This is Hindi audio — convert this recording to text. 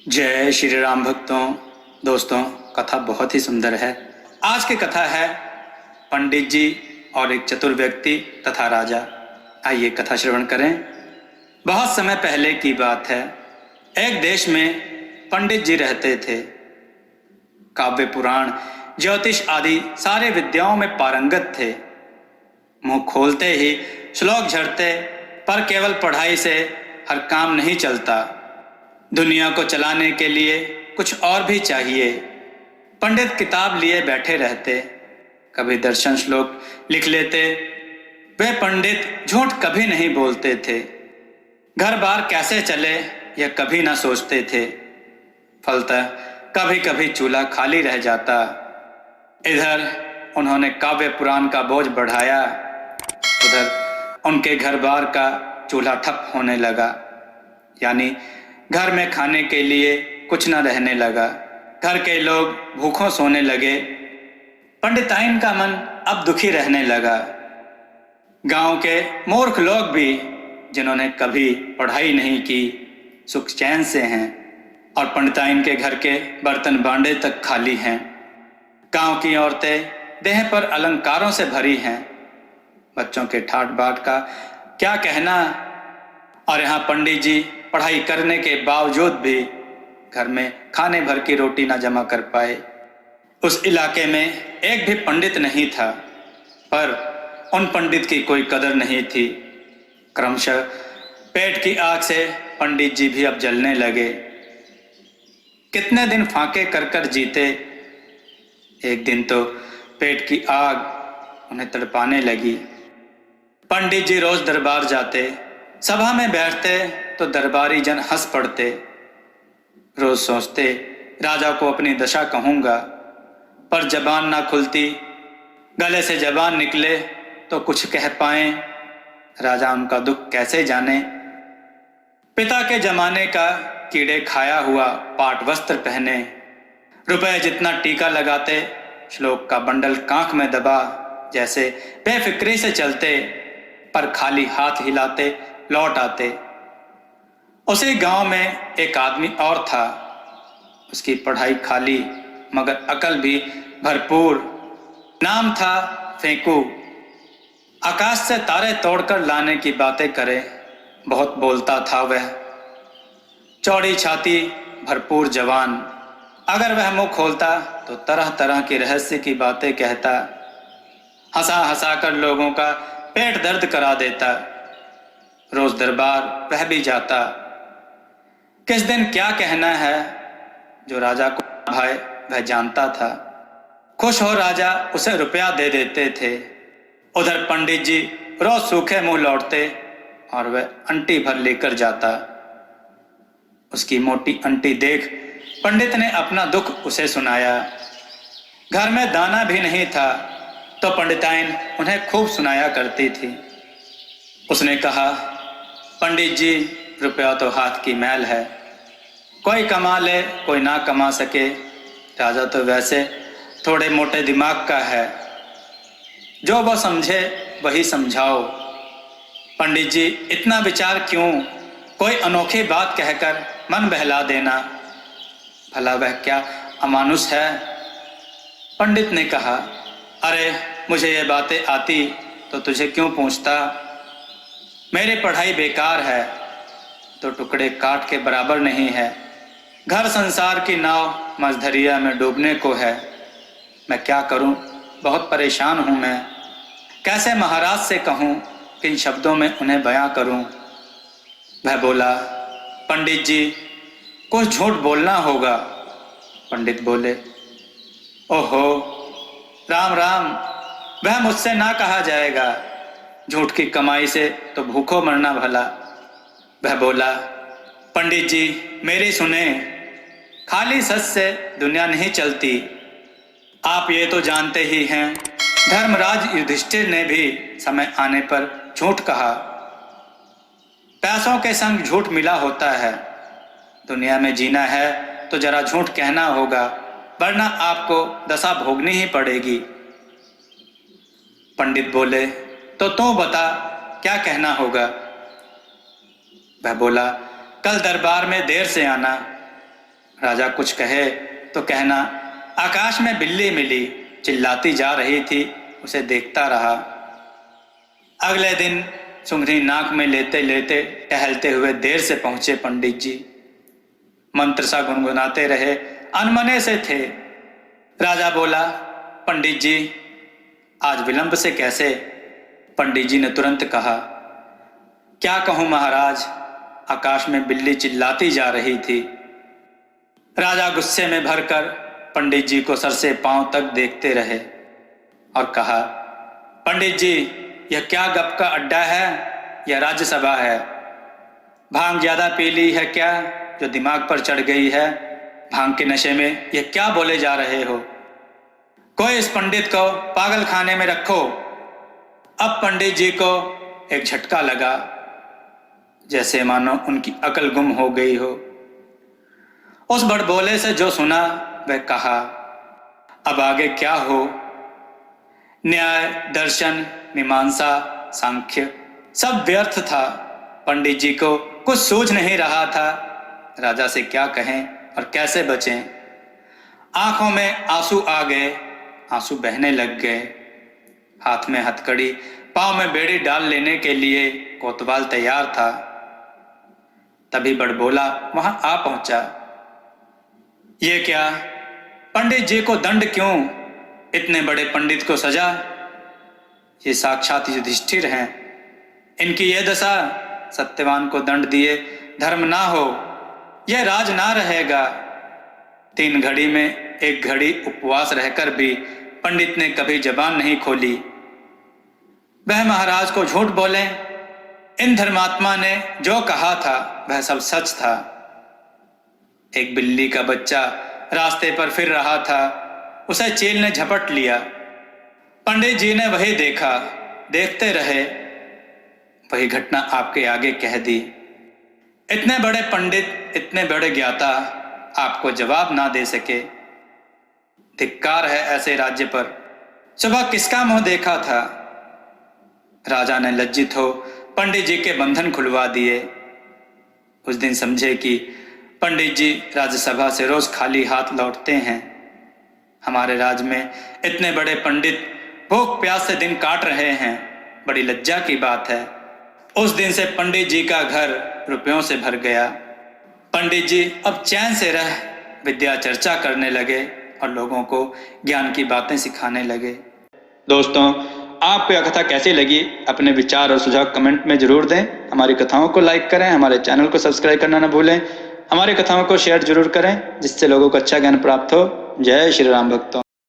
जय श्री राम भक्तों। दोस्तों, कथा बहुत ही सुंदर है। आज की कथा है पंडित जी और एक चतुर व्यक्ति तथा राजा। आइए कथा श्रवण करें। बहुत समय पहले की बात है। एक देश में पंडित जी रहते थे। काव्य पुराण, ज्योतिष आदि सारे विद्याओं में पारंगत थे। मुंह खोलते ही श्लोक झड़ते, पर केवल पढ़ाई से हर काम नहीं चलता। दुनिया को चलाने के लिए कुछ और भी चाहिए। पंडित किताब लिए बैठे रहते, कभी दर्शन श्लोक लिख लेते। वे पंडित झूठ कभी नहीं बोलते थे। घर बार कैसे चले यह कभी ना सोचते थे। फलतः कभी कभी चूल्हा खाली रह जाता। इधर उन्होंने काव्य पुराण का बोझ बढ़ाया, उधर उनके घर बार का चूल्हा ठप होने लगा। यानी घर में खाने के लिए कुछ न रहने लगा। घर के लोग भूखों सोने लगे। पंडिताइन का मन अब दुखी रहने लगा। गांव के मूर्ख लोग भी, जिन्होंने कभी पढ़ाई नहीं की, सुख चैन से हैं, और पंडिताइन के घर के बर्तन भांडे तक खाली हैं। गांव की औरतें देह पर अलंकारों से भरी हैं। बच्चों के ठाट बाट का क्या कहना। और यहाँ पंडित जी पढ़ाई करने के बावजूद भी घर में खाने भर की रोटी ना जमा कर पाए। उस इलाके में एक भी पंडित नहीं था, पर उन पंडित की कोई कदर नहीं थी। क्रमशः पेट की आग से पंडित जी भी अब जलने लगे। कितने दिन फांके कर कर जीते। एक दिन तो पेट की आग उन्हें तड़पाने लगी। पंडित जी रोज दरबार जाते। सभा में बैठते तो दरबारी जन हंस पड़ते। रोज सोचते, राजा को अपनी दशा कहूंगा, पर जबान ना खुलती। गले से जबान निकले तो कुछ कह पाए, राजा उनका दुख कैसे जाने। पिता के जमाने का कीड़े खाया हुआ पाट वस्त्र पहने, रुपए जितना टीका लगाते, श्लोक का बंडल कांख में दबा, जैसे बेफिक्री से चलते, पर खाली हाथ हिलाते लौट आते। उसी गांव में एक आदमी और था। उसकी पढ़ाई खाली मगर अकल भी भरपूर। नाम था फेंकू। आकाश से तारे तोड़कर लाने की बातें करे, बहुत बोलता था वह। चौड़ी छाती, भरपूर जवान। अगर वह मुंह खोलता तो तरह तरह की रहस्य की बातें कहता। हंसा हंसा कर लोगों का पेट दर्द करा देता। रोज दरबार वह भी जाता। किस दिन क्या कहना है जो राजा को भाई वह जानता था। खुश हो राजा उसे रुपया दे देते थे। उधर पंडित जी रोज सूखे मुंह लौटते और वह अंटी भर लेकर जाता। उसकी मोटी अंटी देख पंडित ने अपना दुख उसे सुनाया। घर में दाना भी नहीं था तो पंडिताइन उन्हें खूब सुनाया करती थी। उसने कहा, पंडित जी, रुपया तो हाथ की मैल है। कोई कमा ले कोई ना कमा सके। राजा तो वैसे थोड़े मोटे दिमाग का है। जो वो समझे वही समझाओ। पंडित जी, इतना विचार क्यों? कोई अनोखी बात कहकर मन बहला देना। भला वह क्या अमानुष है? पंडित ने कहा, अरे मुझे ये बातें आती तो तुझे क्यों पूछता। मेरी पढ़ाई बेकार है तो टुकड़े काट के बराबर नहीं है। घर संसार की नाव मझधरिया में डूबने को है। मैं क्या करूं, बहुत परेशान हूं मैं। कैसे महाराज से कहूं, किन शब्दों में उन्हें बयां करूं। वह बोला, पंडित जी, कुछ झूठ बोलना होगा। पंडित बोले, ओहो राम राम, वह मुझसे ना कहा जाएगा। झूठ की कमाई से तो भूखों मरना भला। वह बोला, पंडित जी मेरी सुने, खाली सच से दुनिया नहीं चलती। आप ये तो जानते ही हैं, धर्मराज युधिष्ठिर ने भी समय आने पर झूठ कहा। पैसों के संग झूठ मिला होता है। दुनिया में जीना है तो जरा झूठ कहना होगा, वरना आपको दशा भोगनी ही पड़ेगी। पंडित बोले, तो तू बता क्या कहना होगा। वह बोला, कल दरबार में देर से आना। राजा कुछ कहे तो कहना, आकाश में बिल्ली मिली, चिल्लाती जा रही थी, उसे देखता रहा। अगले दिन सुंघनी नाक में लेते लेते टहलते हुए देर से पहुंचे पंडित जी। मंत्र सा गुनगुनाते रहे, अनमने से थे। राजा बोला, पंडित जी आज विलंब से कैसे? पंडित जी ने तुरंत कहा, क्या कहूं महाराज, आकाश में बिल्ली चिल्लाती जा रही थी। राजा गुस्से में भरकर पंडित जी को सर से पांव तक देखते रहे और कहा, पंडित जी यह क्या गप का अड्डा है या राज्यसभा है? भांग ज्यादा पी ली है क्या जो दिमाग पर चढ़ गई है? भांग के नशे में यह क्या बोले जा रहे हो? कोई इस पंडित को पागल खाने में रखो। अब पंडित जी को एक झटका लगा, जैसे मानो उनकी अकल गुम हो गई हो। उस बड़बोले से जो सुना वह कहा, अब आगे क्या हो? न्याय, दर्शन, मीमांसा, सांख्य सब व्यर्थ था। पंडित जी को कुछ सूझ नहीं रहा था। राजा से क्या कहें और कैसे बचें? आंखों में आंसू आ गए, आंसू बहने लग गए। हाथ में हथकड़ी, पांव में बेड़ी डाल लेने के लिए कोतवाल तैयार था। तभी बड़बोला वहां आ पहुंचा। ये क्या, पंडित जी को दंड क्यों? इतने बड़े पंडित को सजा? ये साक्षात युधिष्ठिर हैं, इनकी ये दशा। सत्यवान को दंड दिए धर्म ना हो, यह राज ना रहेगा। 3 घड़ी में 1 घड़ी उपवास रहकर भी पंडित ने कभी जबान नहीं खोली। वह महाराज को झूठ बोले। इन धर्मात्मा ने जो कहा था वह सब सच था। एक बिल्ली का बच्चा रास्ते पर फिर रहा था, उसे चील ने झपट लिया। पंडित जी ने वही देखा, देखते रहे। वही घटना आपके आगे कह दी। इतने बड़े पंडित, इतने बड़े ज्ञाता आपको जवाब ना दे सके। धिक्कार है ऐसे राज्य पर। सुबह किसका मुंह देखा था? राजा ने लज्जित हो पंडित जी के बंधन खुलवा दिए। उस दिन समझे कि पंडित जी राज्यसभा से रोज खाली हाथ लौटते हैं। हमारे राज्य में इतने बड़े पंडित भूख प्यास से दिन काट रहे हैं, बड़ी लज्जा की बात है। उस दिन से पंडित जी का घर रुपयों से भर गया। पंडित जी अब चैन से रह विद्या चर्चा करने लगे और लोगों को ज्ञान की बातें सिखाने लगे। दोस्तों, आपको यह कथा कैसी लगी? अपने विचार और सुझाव कमेंट में जरूर दें। हमारी कथाओं को लाइक करें, हमारे चैनल को सब्सक्राइब करना न भूलें। हमारी कथाओं को शेयर जरूर करें, जिससे लोगों को अच्छा ज्ञान प्राप्त हो। जय श्री राम भक्तों।